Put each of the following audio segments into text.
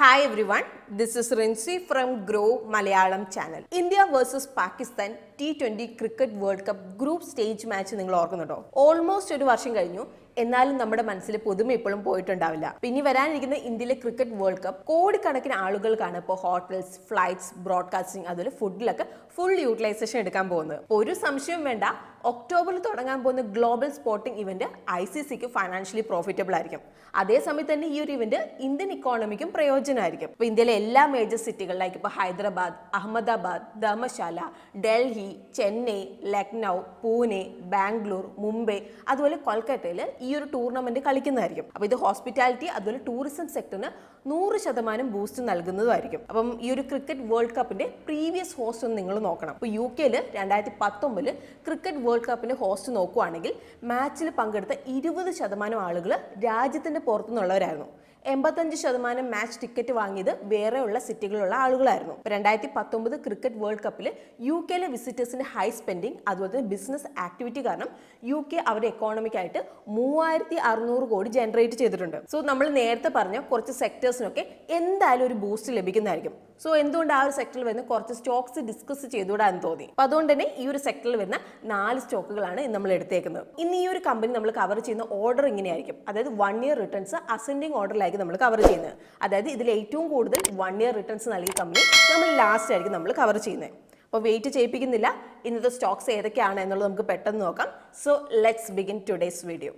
Hi everyone, this is Rinsi from Groww Malayalam channel. India versus Pakistan T20 Cricket World Cup group stage match നിങ്ങൾ ഓർക്കുന്നുണ്ടോ? Almost ഒരു വർഷം കഴിഞ്ഞു. എന്നാലും നമ്മുടെ മനസ്സിൽ പുതുമ ഇപ്പോഴും പോയിട്ടുണ്ടാവില്ല. പിന്നെ വരാനിരിക്കുന്ന ഇന്ത്യയിലെ ക്രിക്കറ്റ് വേൾഡ് കപ്പ് കോടിക്കണക്കിന് ആളുകൾക്കാണ് ഇപ്പോൾ ഹോട്ടൽസ്, ഫ്ലൈറ്റ്സ്, ബ്രോഡ്കാസ്റ്റിംഗ് അതുപോലെ ഫുഡിലൊക്കെ ഫുൾ യൂട്ടിലൈസേഷൻ എടുക്കാൻ പോകുന്നത്. ഒരു സംശയം വേണ്ട, ഒക്ടോബറിൽ തുടങ്ങാൻ പോകുന്ന ഗ്ലോബൽ സ്പോർട്ടിംഗ് ഇവന്റ് ICCക്ക് ഫൈനാൻഷ്യലി പ്രോഫിറ്റബിൾ ആയിരിക്കും. അതേസമയത്ത് തന്നെ ഈ ഒരു ഇവന്റ് ഇന്ത്യൻ ഇക്കോണമിക്കും പ്രയോജനമായിരിക്കും. ഇപ്പോൾ ഇന്ത്യയിലെ എല്ലാ മേജർ സിറ്റികളിലേക്ക് ഇപ്പോൾ ഹൈദരാബാദ്, അഹമ്മദാബാദ്, ധർമ്മശാല, ഡൽഹി, ചെന്നൈ, ലക്നൗ, പൂനെ, ബാംഗ്ലൂർ, മുംബൈ അതുപോലെ കൊൽക്കത്തയിൽ ഈ ഒരു ടൂർണമെന്റ് കളിക്കുന്നതായിരിക്കും. അപ്പോൾ ഇത് ഹോസ്പിറ്റാലിറ്റി അതുപോലെ ടൂറിസം സെക്ടറിന് 100% ബൂസ്റ്റ് നൽകുന്നതായിരിക്കും. അപ്പം ഈ ഒരു ക്രിക്കറ്റ് വേൾഡ് കപ്പിന്റെ പ്രീവിയസ് ഹോസ്റ്റ് ഒന്ന് നിങ്ങൾ നോക്കണം. ഇപ്പോൾ UK 2019 ക്രിക്കറ്റ് വേൾഡ് കപ്പിന്റെ ഹോസ്റ്റ് നോക്കുകയാണെങ്കിൽ മാച്ചിൽ പങ്കെടുത്ത 20% ആളുകൾ രാജ്യത്തിന്റെ പുറത്തുനിന്നുള്ളവരായിരുന്നു. 85% മാച്ച് ടിക്കറ്റ് വാങ്ങിയത് വേറെയുള്ള സിറ്റികളിലുള്ള ആളുകളായിരുന്നു. 2019 ക്രിക്കറ്റ് വേൾഡ് കപ്പിൽ UK വിസിറ്റേഴ്സിന്റെ ഹൈ സ്പെൻഡിങ് അതുപോലെ തന്നെ ബിസിനസ് ആക്ടിവിറ്റി കാരണം UK അവരുടെ എക്കോണമിക്കായിട്ട് 3600 കോടി ജനറേറ്റ് ചെയ്തിട്ടുണ്ട്. സോ നമ്മൾ നേരത്തെ പറഞ്ഞ കുറച്ച് സെക്ടേഴ്സിനൊക്കെ എന്തായാലും ഒരു ബൂസ്റ്റ് ലഭിക്കുന്നതായിരിക്കും. സോ എന്തുകൊണ്ട് ആ ഒരു സെക്ടറിൽ വരുന്ന കുറച്ച് സ്റ്റോക്സ് ഡിസ്കസ് ചെയ്തുകൂടാന്ന് തോന്നി. അപ്പോൾ അതുകൊണ്ട് തന്നെ ഈ ഒരു സെക്ടറിൽ വരുന്ന 4 സ്റ്റോക്കുകളാണ് നമ്മൾ എടുത്തേക്കുന്നത്. ഇന്ന് ഈ ഒരു കമ്പനി നമ്മൾ കവർ ചെയ്യുന്ന ഓർഡർ ഇങ്ങനെയായിരിക്കും. അതായത് 1 ഇയർ റിട്ടേൺസ് അസെൻഡിങ് ഓർഡറിലായിരിക്കും നമ്മൾ കവർ ചെയ്യുന്നത്. അതായത് ഇതിൽ ഏറ്റവും കൂടുതൽ 1 ഇയർ റിട്ടേൺസ് നൽകിയ കമ്പനി നമ്മൾ ലാസ്റ്റ് ആയിരിക്കും നമ്മൾ കവർ ചെയ്യുന്നത്. അപ്പോൾ വെയിറ്റ് ചെയ്യിപ്പിക്കുന്നില്ല, ഇന്നത്തെ സ്റ്റോക്സ് ഏതൊക്കെയാണ് എന്നുള്ളത് നമുക്ക് പെട്ടെന്ന് നോക്കാം. So let's begin today's video.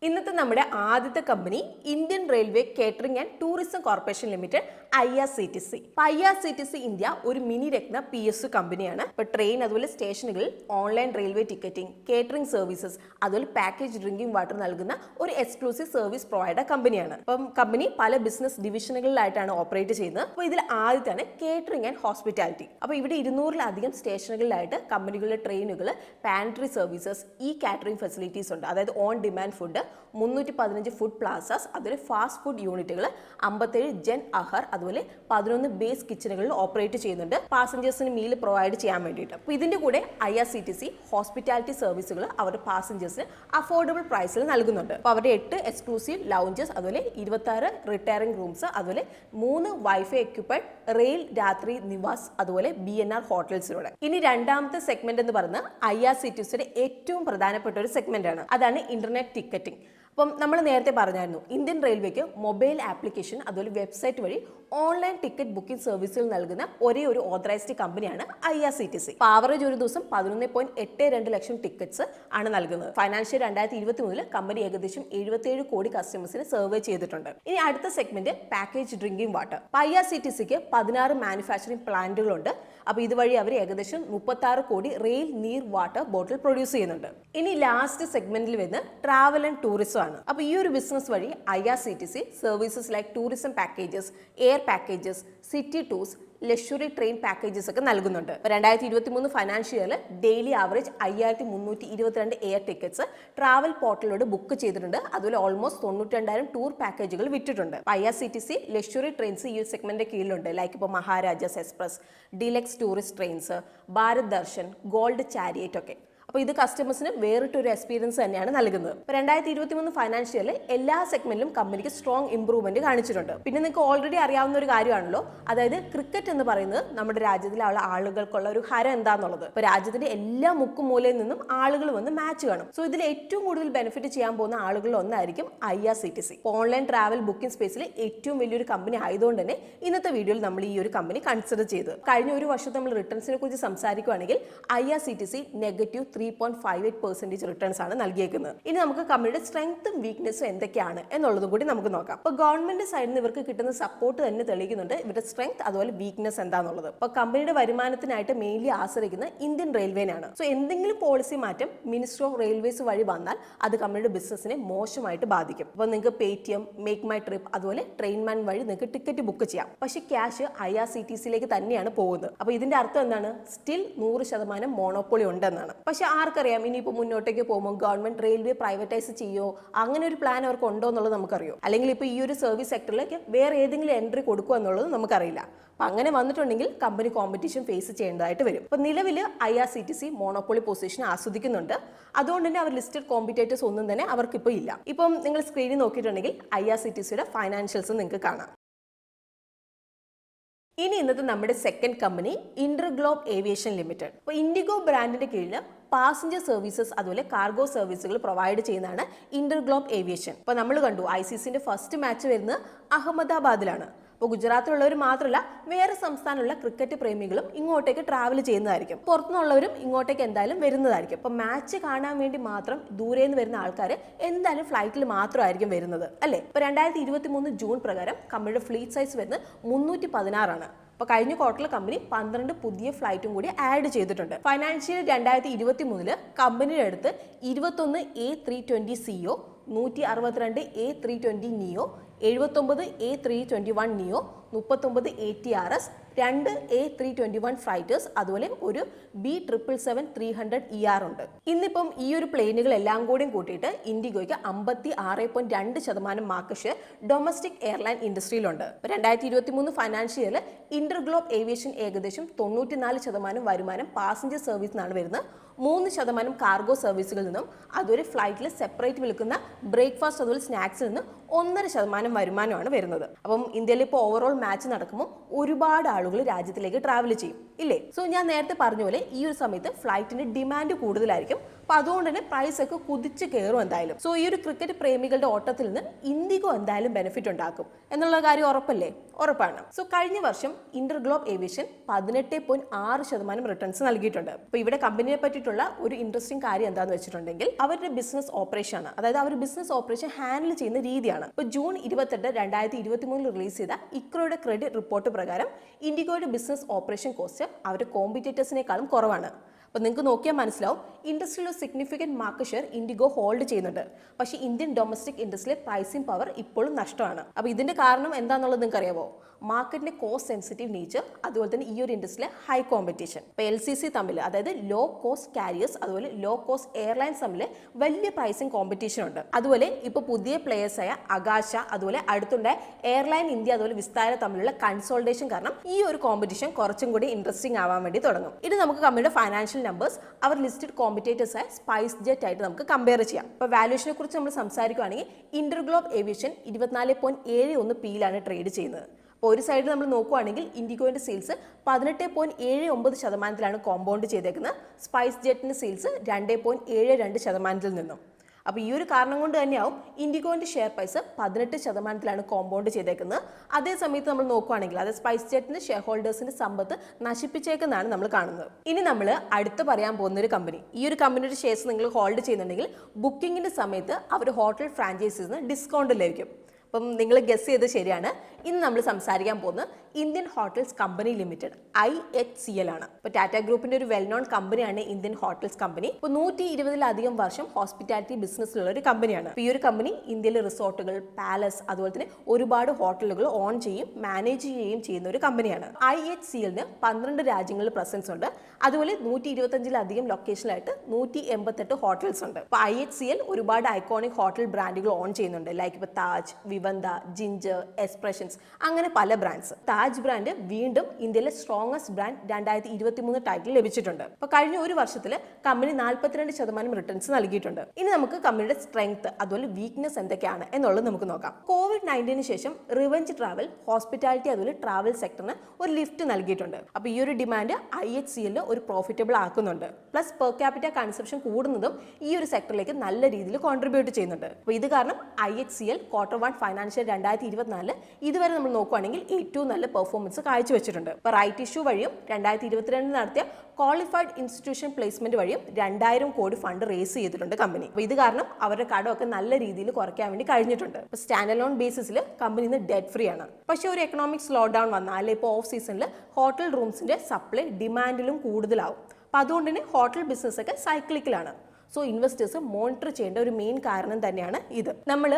ഇന്നത്തെ നമ്മുടെ ആദ്യത്തെ company Indian railway catering and tourism corporation limited IRCTC. IRCTC India ഒരു മിനി രത്ന PSU കമ്പനിയാണ്. ഇപ്പോൾ ട്രെയിൻ അതുപോലെ സ്റ്റേഷനുകളിൽ online railway ticketing, catering services അതുപോലെ പാക്കേജ് ഡ്രിങ്കിംഗ് വാട്ടർ നൽകുന്ന ഒരു എക്സ്ക്ലൂസീവ് സർവീസ് പ്രൊവൈഡർ കമ്പനിയാണ്. അപ്പം കമ്പനി പല ബിസിനസ് ഡിവിഷനുകളിലായിട്ടാണ് ഓപ്പറേറ്റ് ചെയ്യുന്നത്. അപ്പോൾ ഇതിൽ ആദ്യത്താണ് കേറ്ററിംഗ് ആൻഡ് ഹോസ്പിറ്റാലിറ്റി. അപ്പോൾ ഇവിടെ 200-ലധികം സ്റ്റേഷനുകളിലായിട്ട് കമ്പനികളുടെ ട്രെയിനുകൾ, പാൻട്രി സർവീസസ്, കാറ്ററിംഗ് ഫെസിലിറ്റീസ് ഉണ്ട്. അതായത് on demand food, 315 food plazas, അതുപോലെ ഫാസ്റ്റ് ഫുഡ് യൂണിറ്റുകൾ, 57 ജൻ ആഹാർ അതുപോലെ 11 ബേസ് കിച്ചണുകളിൽ ഓപ്പറേറ്റ് ചെയ്യുന്നുണ്ട് പാസഞ്ചേഴ്സിന് മീൽ പ്രൊവൈഡ് ചെയ്യാൻ വേണ്ടിയിട്ട്. അപ്പോൾ ഇതിന്റെ കൂടെ IRCTC ഹോസ്പിറ്റാലിറ്റി സർവീസുകൾ അവരുടെ പാസഞ്ചേഴ്സിന് അഫോർഡബിൾ പ്രൈസിൽ നൽകുന്നുണ്ട്. അപ്പോൾ അവരുടെ 8 എക്സ്ക്ലൂസീവ് ലൗഞ്ചസ് അതുപോലെ 26 റിട്ടയറിംഗ് റൂംസ് അതുപോലെ 3 വൈഫൈ എക്യുപ്പൈഡ് റെയിൽ രാത്രി നിവാസ് അതുപോലെ BNR ഹോട്ടൽസിലൂടെ. ഇനി രണ്ടാമത്തെ സെഗ്മെന്റ് എന്ന് പറയുന്നത് IRCTCയുടെ ഏറ്റവും പ്രധാനപ്പെട്ട ഒരു സെഗ്മെന്റ് ആണ്. അതാണ് ഇന്റർനെറ്റ് ടിക്കറ്റിംഗ്. അപ്പം നമ്മൾ നേരത്തെ പറഞ്ഞായിരുന്നു, ഇന്ത്യൻ റെയിൽവേക്ക് മൊബൈൽ ആപ്ലിക്കേഷൻ അതുപോലെ വെബ്സൈറ്റ് വഴി ഓൺലൈൻ ടിക്കറ്റ് ബുക്കിംഗ് സർവീസുകൾ നൽകുന്ന ഒരേ ഒരു ഓതറൈസ്ഡ് കമ്പനിയാണ് IRCTC. ആവറേജ് ഒരു ദിവസം 11.82 ലക്ഷം ടിക്കറ്റ്സ് ആണ് നൽകുന്നത്. ഫൈനാൻഷ്യൽ 2023 കമ്പനി ഏകദേശം 77 കോടി കസ്റ്റമേഴ്സിന് സർവേ ചെയ്തിട്ടുണ്ട്. ഇനി അടുത്ത സെഗ്മെന്റ് പാക്കേജ് ഡ്രിങ്കിംഗ് വാട്ടർ. IRCTCക്ക് 16 മാനുഫാക്ചറിംഗ് പ്ലാന്റുകളുണ്ട്. അപ്പോൾ ഇതുവഴി അവർ ഏകദേശം 36 കോടി റെയിൽ നീർ വാട്ടർ ബോട്ടിൽ പ്രൊഡ്യൂസ് ചെയ്യുന്നുണ്ട്. ഇനി ലാസ്റ്റ് സെഗ്മെന്റിൽ വരുന്ന ട്രാവൽ ആൻഡ് ടൂറിസം ആണ്. അപ്പോൾ ഈ ഒരു ബിസിനസ് വഴി IRCTC services like tourism packages, air packages, city tours, luxury train packages ഒക്കെ നൽകുന്നുണ്ട്. 2023 ഫൈനാൻഷ്യൽ ഇയറിൽ daily average 5322 air tickets travel പോർട്ടലിലൂടെ ബുക്ക് ചെയ്തിട്ടുണ്ട്. അതുപോലെ ഓൾമോസ്റ്റ് 92,000 ടൂർ പാക്കേജുകൾ വിറ്റിട്ടുണ്ട്. IRCTC ലക്ഷറി ട്രെയിൻസ് ഈ ഒരു സെഗ്മെന്റിന്റെ കീഴിലുണ്ട്. ലൈക്ക് ഇപ്പോൾ Maharajas express, deluxe tourist trains, Bharat Darshan, gold chariot ഒക്കെ. അപ്പോൾ ഇത് കസ്റ്റമേഴ്സിന് വേറിട്ടൊരു എക്സ്പീരിയൻസ് തന്നെയാണ് നൽകുന്നത്. ഇപ്പോൾ 2023 ഫൈനാൻഷ്യലിൽ എല്ലാ സെഗ്മെന്റിലും കമ്പനിക്ക് സ്ട്രോങ് ഇംപ്രൂവ്മെന്റ് കാണിച്ചിട്ടുണ്ട്. പിന്നെ നിങ്ങൾക്ക് ഓൾറെഡി അറിയാവുന്ന ഒരു കാര്യമാണല്ലോ, അതായത് ക്രിക്കറ്റ് എന്ന് പറയുന്നത് നമ്മുടെ രാജ്യത്തിലെ ആളുകൾക്കുള്ള ഒരു ഹരം എന്താണെന്നുള്ളത്. ഇപ്പോൾ രാജ്യത്തിന്റെ എല്ലാ മുക്കുമൂലയിൽ നിന്നും ആളുകൾ വന്ന് മാച്ച് കാണും. സോ ഇതിൽ ഏറ്റവും കൂടുതൽ ബെനിഫിറ്റ് ചെയ്യാൻ പോകുന്ന ആളുകളിൽ ഒന്നായിരിക്കും IRCTC. ഓൺലൈൻ ട്രാവൽ ബുക്കിംഗ് സ്പേസിൽ ഏറ്റവും വലിയൊരു കമ്പനി ആയതുകൊണ്ട് തന്നെ ഇന്നത്തെ വീഡിയോയിൽ നമ്മൾ ഈ ഒരു കമ്പനി കൺസിഡർ ചെയ്ത് കഴിഞ്ഞ ഒരു വർഷത്തെ നമ്മൾ റിട്ടേൺസിനെ കുറിച്ച് സംസാരിക്കുകയാണെങ്കിൽ IRCTC നെഗറ്റീവ് 3.58% റിട്ടേൺസ് ആണ് നൽകിയേക്കുന്നത്. ഇനി നമുക്ക് കമ്പനിയുടെ സ്ട്രെങ്ത്തും വീക്ക്നെസ്സും എന്തൊക്കെയാണ് എന്നുള്ളതും കൂടി നമുക്ക് നോക്കാം. അപ്പോൾ ഗവൺമെന്റ് സൈഡിൽ നിന്ന് ഇവർക്ക് കിട്ടുന്ന സപ്പോർട്ട് തന്നെ തെളിയിക്കുന്നുണ്ട് ഇവരുടെ സ്ട്രെങ്ത് അതുപോലെ വീക്ക്നെസ് എന്താണെന്നുള്ളത്. അപ്പോൾ കമ്പനിയുടെ വരുമാനത്തിനായിട്ട് മെയിൻലി ആശ്രയിക്കുന്ന ഇന്ത്യൻ റെയിൽവേനാണ്. സോ എന്തെങ്കിലും പോളിസി മാറ്റം മിനിസ്റ്റർ ഓഫ് റെയിൽവേസ് വഴി വന്നാൽ അത് കമ്പനിയുടെ ബിസിനസിനെ മോശമായിട്ട് ബാധിക്കും. അപ്പോൾ നിങ്ങൾക്ക് Paytm, മേക്ക് മൈ ട്രിപ്പ് അതുപോലെ ട്രെയിൻമാൻ വഴി നിങ്ങൾക്ക് ടിക്കറ്റ് ബുക്ക് ചെയ്യാം. പക്ഷേ ക്യാഷ് IRCTCയിലേക്ക് തന്നെയാണ് പോകുന്നത്. അപ്പോൾ ഇതിന്റെ അർത്ഥം എന്താണ്? സ്റ്റിൽ 100% മോണോപ്പൊളി ഉണ്ടെന്നാണ്. പക്ഷേ ആർക്കറിയാം ഇനിയിപ്പോൾ മുന്നോട്ടേക്ക് പോകുമ്പോൾ ഗവൺമെന്റ് റെയിൽവേ പ്രൈവറ്റൈസ് ചെയ്യോ, അങ്ങനെ ഒരു പ്ലാൻ അവർക്ക് ഉണ്ടോ എന്നുള്ളത് നമുക്കറിയോ, അല്ലെങ്കിൽ ഇപ്പോൾ ഈ ഒരു സർവീസ് സെക്ടറിലേക്ക് വേറെ ഏതെങ്കിലും എൻട്രി കൊടുക്കുക എന്നുള്ളത് നമുക്കറിയില്ല. അപ്പം അങ്ങനെ വന്നിട്ടുണ്ടെങ്കിൽ കമ്പനി കോമ്പറ്റീഷൻ ഫേസ് ചെയ്യേണ്ടതായിട്ട് വരും. ഇപ്പം നിലവിൽ IRCTC മോണോപ്പൊളി പൊസിഷൻ ആസ്വദിക്കുന്നുണ്ട്. അതുകൊണ്ട് തന്നെ അവർ ലിസ്റ്റഡ് കോമ്പറ്റേറ്റേഴ്സ് ഒന്നും തന്നെ അവർക്കിപ്പോൾ ഇല്ല. ഇപ്പം നിങ്ങൾ സ്ക്രീനിൽ നോക്കിയിട്ടുണ്ടെങ്കിൽ IRCTCയുടെ ഫൈനാൻഷ്യൽസ് നിങ്ങൾക്ക് കാണാം. ഇനി ഇന്നത്തെ നമ്മുടെ second company InterGlobe aviation limited. അപ്പോൾ ഇൻഡിഗോ ബ്രാൻഡിന്റെ കീഴിൽ പാസഞ്ചർ സർവീസസ് അതുപോലെ കാർഗോ സർവീസുകൾ പ്രൊവൈഡ് ചെയ്യുന്നതാണ് ഇന്റർഗ്ലോബ് ഏവിയേഷൻ. അപ്പോൾ നമ്മൾ കണ്ടു ICCന്റെ ഫസ്റ്റ് മാച്ച് വരുന്നത് അഹമ്മദാബാദിലാണ്. അപ്പോൾ ഗുജറാത്തിലുള്ളവർ മാത്രമല്ല വേറെ സംസ്ഥാനമുള്ള ക്രിക്കറ്റ് പ്രേമികളും ഇങ്ങോട്ടേക്ക് ട്രാവൽ ചെയ്യുന്നതായിരിക്കും. പുറത്തുനിന്നുള്ളവരും ഇങ്ങോട്ടേക്ക് എന്തായാലും വരുന്നതായിരിക്കും. അപ്പോൾ മാച്ച് കാണാൻ വേണ്ടി മാത്രം ദൂരെ നിന്ന് വരുന്ന ആൾക്കാർ എന്തായാലും ഫ്ലൈറ്റിൽ മാത്രമായിരിക്കും വരുന്നത്, അല്ലേ? ഇപ്പോൾ 2023 ജൂൺ പ്രകാരം കമ്പനിയുടെ ഫ്ലീറ്റ് സൈസ് വരുന്നത് 316 ആണ്. അപ്പോൾ കഴിഞ്ഞ ക്വാർട്ടറിൽ കമ്പനി 12 പുതിയ ഫ്ലൈറ്റും കൂടി ആഡ് ചെയ്തിട്ടുണ്ട്. ഫൈനാൻഷ്യൽ 2023 കമ്പനിയുടെ അടുത്ത് 21 A320ceo, 162 A320 neo, 79 A321 neo, 39 ATRS, 2 A321 ഫ്ലൈറ്റേഴ്സ്, അതുപോലെ ഒരു B777-300ER ഉണ്ട്. ഇന്നിപ്പം ഈ ഒരു പ്ലെയിനുകൾ എല്ലാം കൂടിയും കൂട്ടിയിട്ട് ഇൻഡിഗോയ്ക്ക് 56.2% മാർക്കറ്റ് ഷെയർ ഡൊമസ്റ്റിക് എയർലൈൻ ഇൻഡസ്ട്രിയിലുണ്ട്. 2023 ഫൈനാൻഷ്യൽ ഇയറിൽ ഇന്റർഗ്ലോബ് ഏവിയേഷൻ ഏകദേശം 94% വരുമാനം പാസഞ്ചർ സർവീസിൽ നിന്നാണ് വരുന്നത്. 3% കാർഗോ സർവീസുകളിൽ നിന്നും, അതുവരെ ഫ്ലൈറ്റിൽ സെപ്പറേറ്റ് വിൽക്കുന്ന ബ്രേക്ക്ഫാസ്റ്റ് അതുപോലെ സ്നാക്സിൽ നിന്ന് 1.5% വരുമാനമാണ് വരുന്നത്. അപ്പം ഇന്ത്യയിൽ ഇപ്പോൾ ഓവറോൾ മാച്ച് നടക്കുമ്പോൾ ഒരുപാട് ആളുകൾ രാജ്യത്തിലേക്ക് ട്രാവൽ ചെയ്യും, ഇല്ലേ? സോ ഞാൻ നേരത്തെ പറഞ്ഞ പോലെ ഈ ഒരു സമയത്ത് ഫ്ലൈറ്റിന്റെ ഡിമാൻഡ് കൂടുതലായിരിക്കും. അപ്പോൾ അതുകൊണ്ട് തന്നെ പ്രൈസ് ഒക്കെ കുതിച്ച് കയറും എന്തായാലും. സോ ഈ ഒരു ക്രിക്കറ്റ് പ്രേമികളുടെ ഓട്ടത്തിൽ നിന്ന് ഇൻഡിഗോ എന്തായാലും ബെനിഫിറ്റ് ഉണ്ടാക്കും എന്നുള്ള കാര്യം ഉറപ്പല്ലേ? ഉറപ്പാണ്. സോ കഴിഞ്ഞ വർഷം ഇന്റർഗ്ലോബ് ഏവിയേഷൻ 18.6% റിട്ടേൺസ് നൽകിയിട്ടുണ്ട്. അപ്പോൾ ഇവിടെ കമ്പനിയെ പറ്റിയിട്ടുള്ള ഒരു ഇൻട്രസ്റ്റിംഗ് കാര്യം എന്താണെന്ന് വെച്ചിട്ടുണ്ടെങ്കിൽ അവരുടെ ബിസിനസ് ഓപ്പറേഷൻ ആണ്. അതായത് അവർ ബിസിനസ് ഓപ്പറേഷൻ ഹാൻഡിൽ ചെയ്യുന്ന രീതിയാണ്. ഇപ്പോൾ ജൂൺ 28, 2023 റിലീസ് ചെയ്ത ഇക്രോയുടെ ക്രെഡിറ്റ് റിപ്പോർട്ട് പ്രകാരം ഇൻഡിഗോയുടെ ബിസിനസ് ഓപ്പറേഷൻ കോസ്റ്റ് അവരുടെ കോമ്പറ്റേറ്റേഴ്സിനേക്കാളും കുറവാണ്. അപ്പോൾ നിങ്ങൾക്ക് നോക്കിയാൽ മനസ്സിലാവും ഇൻഡസ്ട്രിയിൽ significant market share IndiGo hold ചെയ്യുന്നുണ്ട്. പക്ഷേ ഇന്ത്യൻ ഡൊമസ്റ്റിക് ഇൻഡസ്ട്രിയിലെ പ്രൈസിംഗ് പവർ ഇപ്പോഴും നഷ്ടമാണ്. അപ്പോൾ ഇതിന്റെ കാരണം എന്താണെന്നുള്ളത് നിങ്ങൾക്ക് അറിയാമോ? മാർക്കറ്റിന്റെ കോസ്റ്റ് സെൻസിറ്റീവ് നേച്ചർ, അതുപോലെ തന്നെ ഈ ഒരു ഇൻഡസ്ട്രിയിലെ ഹൈ കോമ്പറ്റീഷൻ. ഇപ്പോൾ LCC തമ്മിൽ, അതായത് ലോ കോസ്റ്റ് കാരിയേഴ്സ് അതുപോലെ ലോ കോസ്റ്റ് എയർലൈൻസ് തമ്മിൽ വലിയ പ്രൈസിംഗ് കോമ്പറ്റീഷൻ ഉണ്ട്. അതുപോലെ ഇപ്പോൾ പുതിയ പ്ലേയേഴ്സായ അകാശ അതുപോലെ അടുത്തുണ്ടായ എയർലൈൻ ഇന്ത്യ അതുപോലെ വിസ്താര തമ്മിലുള്ള കൺസോൾട്ടേഷൻ കാരണം ഈ ഒരു കോമ്പറ്റീഷൻ കുറച്ചും കൂടി ഇൻട്രസ്റ്റിംഗ് ആവാൻ വേണ്ടി തുടങ്ങും. ഇത് നമുക്ക് കമ്പനിയുടെ ഫൈനാൻഷ്യൽ നമ്പേഴ്സ് അവർ ലിസ്റ്റഡ് കോമ്പറ്റേറ്റേഴ്സ് ആയ സ്പൈസ് ജെറ്റ് ആയിട്ട് നമുക്ക് കമ്പയർ ചെയ്യാം. ഇപ്പോൾ വാല്യൂഷനെ കുറിച്ച് നമ്മൾ സംസാരിക്കുകയാണെങ്കിൽ ഇന്റർഗ്ലോബ് ഏവിയേഷൻ 24.71 P-യിലാണ് ട്രേഡ് ചെയ്യുന്നത്. അപ്പോൾ ഒരു സൈഡിൽ നമ്മൾ നോക്കുകയാണെങ്കിൽ ഇൻഡിഗോയുടെ സെയിൽസ് 18.79% കോമ്പൗണ്ട് ചെയ്തേക്കുന്നത്, സ്പൈസ് ജെറ്റിന്റെ സെയിൽസ് 2.72% നിന്നും. അപ്പോൾ ഈ ഒരു കാരണം കൊണ്ട് തന്നെയാവും ഇൻഡിഗോന്റെ ഷെയർ പ്രൈസ് 18% കോമ്പൗണ്ട് ചെയ്തേക്കുന്നത്. അതേ സമയത്ത് നമ്മൾ നോക്കുകയാണെങ്കിൽ അത് സ്പൈസ് ജെറ്റിന്റെ ഷെയർ ഹോൾഡേഴ്സിന്റെ സമ്പത്ത് നശിപ്പിച്ചേക്കുന്നതാണ് നമ്മൾ കാണുന്നത്. ഇനി നമ്മൾ അടുത്ത് പറയാൻ പോകുന്ന ഒരു കമ്പനി, ഈ ഒരു കമ്പനിയുടെ ഷെയർസ് നിങ്ങൾ ഹോൾഡ് ചെയ്യുന്നുണ്ടെങ്കിൽ ബുക്കിങ്ങിന്റെ സമയത്ത് അവർ ഹോട്ടൽ ഫ്രാഞ്ചൈസീസിന് ഡിസ്കൗണ്ട് ലഭിക്കും. അപ്പം നിങ്ങൾ ഗസ് ചെയ്ത് ശരിയാണ്. ഇന്ന് നമ്മൾ സംസാരിക്കാൻ പോകുന്നത് Indian hotels company limited IHCL ആണ്. ഇപ്പോൾ ടാറ്റ ഗ്രൂപ്പിന്റെ ഒരു വെൽ നോൺ കമ്പനിയാണ് ഇന്ത്യൻ ഹോട്ടൽസ് കമ്പനി. ഇപ്പോൾ 120-ലധികം വർഷം ഹോസ്പിറ്റാലിറ്റി ബിസിനസ്സിലുള്ള ഒരു കമ്പനിയാണ്. ഈ ഒരു കമ്പനി ഇന്ത്യയിലെ റിസോർട്ടുകൾ, പാലസ് അതുപോലെ തന്നെ ഒരുപാട് ഹോട്ടലുകൾ ഓൺ ചെയ്യും മാനേജ് ചെയ്യുകയും ചെയ്യുന്ന ഒരു കമ്പനിയാണ്. IHCLന് 12 രാജ്യങ്ങളിൽ പ്രസൻസ് ഉണ്ട്. അതുപോലെ 125-ലധികം ലൊക്കേഷനിലായിട്ട് 188 ഹോട്ടൽസ് ഉണ്ട്. ഇപ്പോൾ IHCL ഒരുപാട് ഐക്കോണിക് ഹോട്ടൽ ബ്രാൻഡുകൾ ഓൺ ചെയ്യുന്നുണ്ട്. ലൈക്ക് ഇപ്പോൾ താജ്, വിവന്ത, ജിഞ്ചർ, എക്സ്പ്രഷൻസ്, അങ്ങനെ പല ബ്രാൻഡ്സ്. താജ് ബ്രാൻഡ് വീണ്ടും ഇന്ത്യയിലെ സ്ട്രോങ്ങസ്റ്റ് ബ്രാൻഡ് 2023 ടൈറ്റിൽ ലഭിച്ചിട്ടുണ്ട്. അപ്പോൾ കഴിഞ്ഞ ഒരു വർഷത്തിൽ കമ്പനി 42% റിട്ടേൺസ് നൽകിയിട്ടുണ്ട്. ഇനി നമുക്ക് കമ്പനിയുടെ സ്ട്രെങ്ത് അതുപോലെ വീക്ക്നെസ് എന്തൊക്കെയാണ് എന്നുള്ളത് നമുക്ക് നോക്കാം. COVID-19 ശേഷം റിവെഞ്ച് ട്രാവൽ, ഹോസ്പിറ്റാലിറ്റി അതുപോലെ ട്രാവൽ സെക്ടറിന് ഒരു ലിഫ്റ്റ് നൽകിയിട്ടുണ്ട്. അപ്പോൾ ഈ ഒരു ഡിമാൻഡ് IHCL ഒരു പ്രോഫിറ്റബിൾ ആക്കുന്നുണ്ട്. പ്ലസ് പെർ ക്യാപിറ്റ കൺസപ്ഷൻ കൂടുന്നതും ഈ ഒരു സെക്ടറിലേക്ക് നല്ല രീതിയിൽ കോൺട്രിബ്യൂട്ട് ചെയ്യുന്നുണ്ട്. അപ്പോൾ ഇത് കാരണം IHCL Q1 ഫൈനാൻഷ്യൽ 2024 ഇതുവരെ നമ്മൾ നോക്കുകയാണെങ്കിൽ ഏറ്റവും നല്ല പെർഫോമൻസ് കാഴ്ചവെച്ചിട്ടുണ്ട്. ഇപ്പോൾ റൈറ്റ് ഇഷ്യൂ വഴിയും 2022 നടത്തിയ ക്വാളിഫൈഡ് ഇൻസ്റ്റിറ്റ്യൂഷൻ പ്ലേസ്മെന്റ് വഴിയും 2000 കോടി ഫണ്ട് റേസ് ചെയ്തിട്ടുണ്ട് കമ്പനി. അപ്പോൾ ഇത് കാരണം അവരുടെ കടമൊക്കെ നല്ല രീതിയിൽ കുറയ്ക്കാൻ വേണ്ടി കഴിഞ്ഞിട്ടുണ്ട്. ഇപ്പോൾ സ്റ്റാൻഡ് അലോൺ ബേസിസിൽ കമ്പനി ഇന്ന് ഡെറ്റ് ഫ്രീ ആണ്. പക്ഷേ ഒരു എക്കണോമിക് സ്ലോ ഡൗൺ വന്നാൽ ഇപ്പോൾ ഓഫ് സീസണിൽ ഹോട്ടൽ റൂംസിന്റെ സപ്ലൈ ഡിമാൻഡിലും കൂടുതലാവും. അപ്പോൾ അതുകൊണ്ട് തന്നെ ഹോട്ടൽ ബിസിനസ് ഒക്കെ സൈക്ലിക്കലാണ്. സോ ഇൻവെസ്റ്റേഴ്സ് മോണിറ്റർ ചെയ്യേണ്ട ഒരു മെയിൻ കാരണം തന്നെയാണ് ഇത്. നമ്മൾ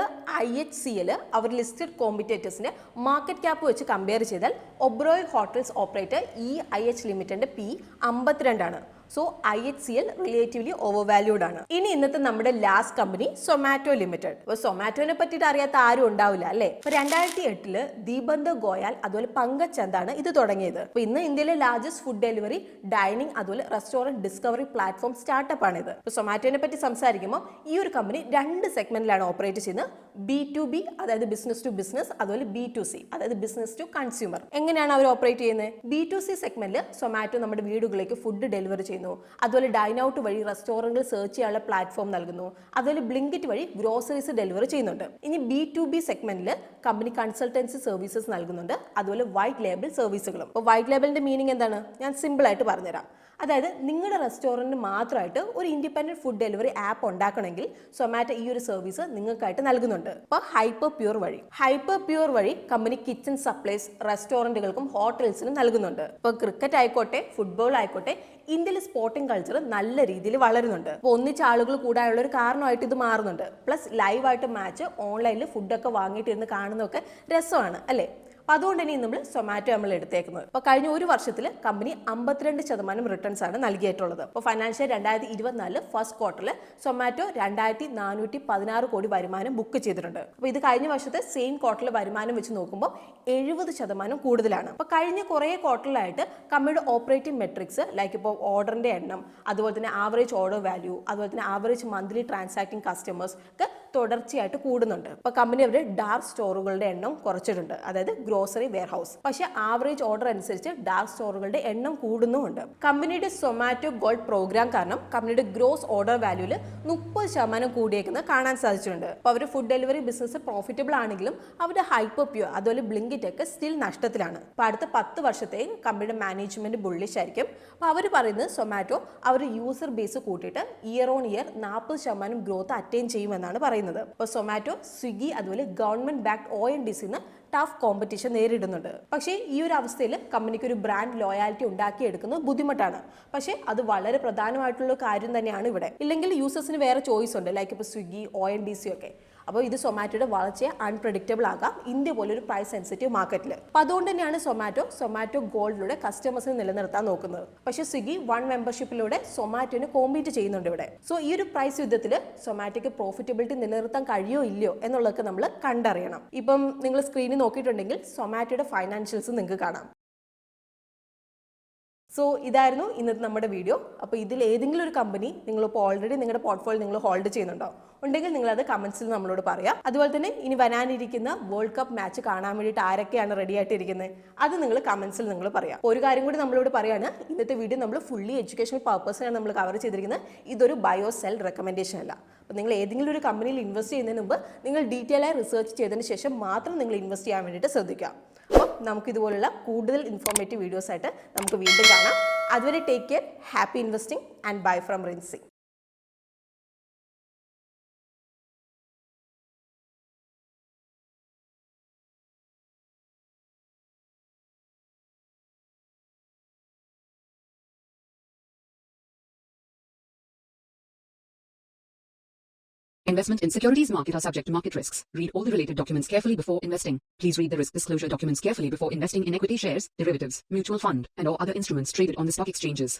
IHCL അവർ ലിസ്റ്റഡ് കോമ്പറ്റേറ്റേഴ്സിന്റെ മാർക്കറ്റ് ക്യാപ്പ് വെച്ച് കമ്പയർ ചെയ്താൽ ഒബ്രോയ് ഹോട്ടൽസ് ഓപ്പറേറ്റർ IH ലിമിറ്റഡിന്റെ P 52 ആണ്. So IHCL relatively over valued ആണ്. ഇനി ഇന്നത്തെ നമ്മുടെ ലാസ്റ്റ് കമ്പനി സൊമാറ്റോ ലിമിറ്റഡ്. അപ്പോൾ സൊമാറ്റോനെ പറ്റിയിട്ട് അറിയാത്ത ആരും ഉണ്ടാവില്ല അല്ലേ? അപ്പോൾ 2008 ദീപന്ത് ഗോയൽ അതുപോലെ പങ്കജ് ചന്ദാണ് ഇത് തുടങ്ങിയത്. അപ്പോൾ ഇന്ന് ഇന്ത്യയിലെ ലാർജസ്റ്റ് ഫുഡ് ഡെലിവറി, ഡൈനിങ് അതുപോലെ റെസ്റ്റോറന്റ് ഡിസ്കവറി പ്ലാറ്റ്ഫോം സ്റ്റാർട്ടപ്പ് ആണ് ഇത്. ഇപ്പോൾ സൊമാറ്റോനെ പറ്റി സംസാരിക്കുമ്പോൾ ഈ ഒരു കമ്പനി 2 സെഗ്മെന്റിലാണ് ഓപ്പറേറ്റ് ചെയ്യുന്നത്. B2B അതായത് ബിസിനസ് ടു ബിസിനസ്, അതുപോലെ B2C അതായത് ബിസിനസ് ടു കൺസ്യൂമർ. എങ്ങനെയാണ് അവർ ഓപ്പറേറ്റ് ചെയ്യുന്നത്? B2C സെഗ്മെന്റിൽ സൊമാറ്റോ നമ്മുടെ വീടുകളിലേക്ക് ഫുഡ് ഡെലിവറി ചെയ്യുന്നു. അതുപോലെ ഡൈൻ ഔട്ട് വഴി റെസ്റ്റോറന്റിൽ സെർച്ച് ചെയ്യാനുള്ള പ്ലാറ്റ്ഫോം നൽകുന്നു. അതുപോലെ ബ്ലിങ്കിറ്റ് വഴി ഗ്രോസറീസ് ഡെലിവറി ചെയ്യുന്നുണ്ട്. ഇനി B2B സെഗ്മെന്റിൽ കമ്പനി കൺസൾട്ടൻസി സർവീസസ് നൽകുന്നുണ്ട്. അതുപോലെ വൈറ്റ് ലേബിൾ സർവീസുകളും. അപ്പോൾ വൈറ്റ് ലേബിളിന്റെ മീനിങ് എന്താണ്? ഞാൻ സിമ്പിൾ ആയിട്ട് പറഞ്ഞുതരാം. അതായത് നിങ്ങളുടെ റെസ്റ്റോറൻറ്റിന് മാത്രമായിട്ട് ഒരു ഇൻഡിപെൻഡൻറ്റ് ഫുഡ് ഡെലിവറി ആപ്പ് ഉണ്ടാക്കണമെങ്കിൽ സൊമാറ്റോ ഈ ഒരു സർവീസ് നിങ്ങൾക്കായിട്ട് നൽകുന്നുണ്ട്. അപ്പോൾ ഹൈപ്പർ പ്യൂർ വഴി കമ്പനി കിച്ചൺ സപ്ലൈസ് റെസ്റ്റോറൻറ്റുകൾക്കും ഹോട്ടൽസിനും നൽകുന്നുണ്ട്. ഇപ്പോൾ ക്രിക്കറ്റ് ആയിക്കോട്ടെ, ഫുട്ബോൾ ആയിക്കോട്ടെ, ഇന്ത്യയിൽ സ്പോർട്ടിംഗ് കൾച്ചർ നല്ല രീതിയിൽ വളരുന്നുണ്ട്. അപ്പോൾ ഒന്നിച്ച് ആളുകൾ കൂടാനുള്ള ഒരു കാരണമായിട്ട് ഇത് മാറുന്നുണ്ട്. പ്ലസ് ലൈവായിട്ട് മാച്ച് ഓൺലൈനിൽ ഫുഡൊക്കെ വാങ്ങിയിട്ടിരുന്ന് കാണുന്നതൊക്കെ രസമാണ് അല്ലേ? അപ്പോൾ അതുകൊണ്ട് തന്നെ നമ്മൾ സൊമാറ്റോ നമ്മൾ എടുത്തേക്കുന്നത്. അപ്പോൾ കഴിഞ്ഞ ഒരു വർഷത്തിൽ കമ്പനി 52% റിട്ടേൺസ് ആണ് നൽകിയിട്ടുള്ളത്. അപ്പോൾ ഫൈനാൻഷ്യൽ 2024 ഫസ്റ്റ് ക്വാർട്ടറിൽ സൊമാറ്റോ 2416 കോടി വരുമാനം ബുക്ക് ചെയ്തിട്ടുണ്ട്. അപ്പോൾ ഇത് കഴിഞ്ഞ വർഷത്തെ സെയിം ക്വാർട്ടറിൽ വരുമാനം വെച്ച് നോക്കുമ്പോൾ 70% കൂടുതലാണ്. അപ്പോൾ കഴിഞ്ഞ കുറേ ക്വാർട്ടറിലായിട്ട് കമ്പനിയുടെ ഓപ്പറേറ്റിംഗ് മെട്രിക്സ് ലൈക്ക് ഇപ്പോൾ ഓർഡറിന്റെ എണ്ണം, അതുപോലെ തന്നെ ആവറേജ് ഓർഡർ വാല്യൂ, അതുപോലെ തന്നെ ആവറേജ് മന്ത്ലി ട്രാൻസാക്ടിങ് കസ്റ്റമേഴ്സ് ഒക്കെ തുടർച്ചയായിട്ട് കൂടുന്നുണ്ട്. ഇപ്പോൾ കമ്പനി അവരുടെ ഡാർക്ക് സ്റ്റോറുകളുടെ എണ്ണം കുറച്ചിട്ടുണ്ട്, അതായത് ഗ്രോസറി വെയർഹൗസ്. പക്ഷേ ആവറേജ് ഓർഡർ അനുസരിച്ച് ഡാർക്ക് സ്റ്റോറുകളുടെ എണ്ണം കൂടുന്നുമുണ്ട്. കമ്പനിയുടെ സൊമാറ്റോ ഗോൾഡ് പ്രോഗ്രാം കാരണം കമ്പനിയുടെ ഗ്രോസ് ഓർഡർ വാല്യൂല് 30% കൂടിയേക്കുന്നത് കാണാൻ സാധിച്ചിട്ടുണ്ട്. അപ്പോൾ അവർ ഫുഡ് ഡെലിവറി ബിസിനസ് പ്രോഫിറ്റബിൾ ആണെങ്കിലും അവരുടെ ഹൈപ്പർ പ്യൂർ അതുപോലെ ബ്ലിങ്കിറ്റ് ഒക്കെ സ്റ്റിൽ നഷ്ടത്തിലാണ്. അപ്പോൾ അടുത്ത 10 വർഷത്തേക്ക് കമ്പനിയുടെ മാനേജ്മെന്റ് ബുള്ളിഷ് ആയിരിക്കും. അപ്പോൾ അവർ പറയുന്നത് സൊമാറ്റോ അവർ യൂസർ ബേസ് കൂട്ടിയിട്ട് year on year 40% growth attain ചെയ്യുമെന്നാണ് പറയുന്നത്. അപ്പോൾ സൊമാറ്റോ, സ്വിഗ്ഗി അതുപോലെ ഗവൺമെന്റ് ബാക്ട് ONDCന്ന് ടഫ് കോമ്പറ്റീഷൻ നേരിടുന്നുണ്ട്. പക്ഷേ ഈ ഒരു അവസ്ഥയിൽ കമ്പനിക്ക് ഒരു ബ്രാൻഡ് ലോയാലിറ്റി ഉണ്ടാക്കിയെടുക്കുന്നത് ബുദ്ധിമുട്ടാണ്. പക്ഷേ അത് വളരെ പ്രധാനമായിട്ടുള്ള കാര്യം തന്നെയാണ് ഇവിടെ. ഇല്ലെങ്കിൽ യൂസേഴ്സിന് വേറെ ചോയ്സ് ഉണ്ട്, ലൈക്ക് ഇപ്പോൾ സ്വിഗ്ഗി, ONDC ഒക്കെ. അപ്പോൾ ഇത് സൊമാറ്റോയുടെ വളർച്ചയെ അൺപ്രഡിക്റ്റബിൾ ആകാം ഇന്ത്യ പോലൊരു പ്രൈസ് സെൻസിറ്റീവ് മാർക്കറ്റിൽ. അപ്പോൾ അതുകൊണ്ട് തന്നെയാണ് സൊമാറ്റോ ഗോൾഡിലൂടെ കസ്റ്റമേഴ്സിനെ നിലനിർത്താൻ നോക്കുന്നത്. പക്ഷേ സ്വിഗ്ഗി 1 മെമ്പർഷിപ്പിലൂടെ സൊമാറ്റോനെ കോമ്പീറ്റ് ചെയ്യുന്നുണ്ട് ഇവിടെ. സോ ഈ ഒരു പ്രൈസ് യുദ്ധത്തിൽ സൊമാറ്റോയ്ക്ക് പ്രോഫിറ്റബിലിറ്റി നിലനിർത്താൻ കഴിയോ ഇല്ലയോ എന്നുള്ളതൊക്കെ നമ്മൾ കണ്ടറിയണം. ഇപ്പം നിങ്ങൾ സ്ക്രീനിൽ നോക്കിയിട്ടുണ്ടെങ്കിൽ സൊമാറ്റോയുടെ ഫൈനാൻഷ്യൽസ് നിങ്ങൾക്ക് കാണാം. സോ ഇതായിരുന്നു ഇന്നത്തെ നമ്മുടെ വീഡിയോ. അപ്പോൾ ഇതിൽ ഏതെങ്കിലും ഒരു കമ്പനി നിങ്ങളിപ്പോൾ ഓൾറെഡി നിങ്ങളുടെ പോർട്ട്ഫോളിയോ നിങ്ങൾ ഹോൾഡ് ചെയ്യുന്നുണ്ടോ ഉണ്ടെങ്കിൽ നിങ്ങളത് കമൻസിൽ നമ്മളോട് പറയാം. അതുപോലെ തന്നെ ഇനി വരാനിരിക്കുന്ന വേൾഡ് കപ്പ് മാച്ച് കാണാൻ വേണ്ടിയിട്ട് ആരൊക്കെയാണ് റെഡി ആയിട്ടിരിക്കുന്നത് അത് നിങ്ങൾ കമൻസിൽ നിങ്ങൾ പറയാം. ഒരു കാര്യം കൂടി നമ്മളോട് പറയാണ്, ഇന്നത്തെ വീഡിയോ നമ്മൾ ഫുള്ളി എഡ്യൂക്കേഷണൽ പർപ്പസിനാണ് നമ്മൾ കവർ ചെയ്തിരിക്കുന്നത്. ഇതൊരു ബയോ സെൽ റെക്കമെൻഡേഷൻ അല്ല. അപ്പോൾ നിങ്ങൾ ഏതെങ്കിലും ഒരു കമ്പനിയിൽ ഇൻവെസ്റ്റ് ചെയ്യുന്നതിന് മുമ്പ് നിങ്ങൾ ഡീറ്റെയിൽ ആയി റിസർച്ച് ചെയ്തതിന് ശേഷം മാത്രം നിങ്ങൾ ഇൻവെസ്റ്റ് ചെയ്യാൻ വേണ്ടിയിട്ട് ശ്രദ്ധിക്കുക. അപ്പോൾ നമുക്കിതുപോലുള്ള കൂടുതൽ ഇൻഫോർമേറ്റീവ് വീഡിയോസ് ആയിട്ട് നമുക്ക് വീണ്ടും കാണാം. അതുവരെ take care, happy investing and bye from Rinsy. Investment in securities market are subject to market risks. Read all the related documents carefully before investing. Please read the risk disclosure documents carefully before investing in equity shares, derivatives, mutual fund, and or other instruments traded on the stock exchanges.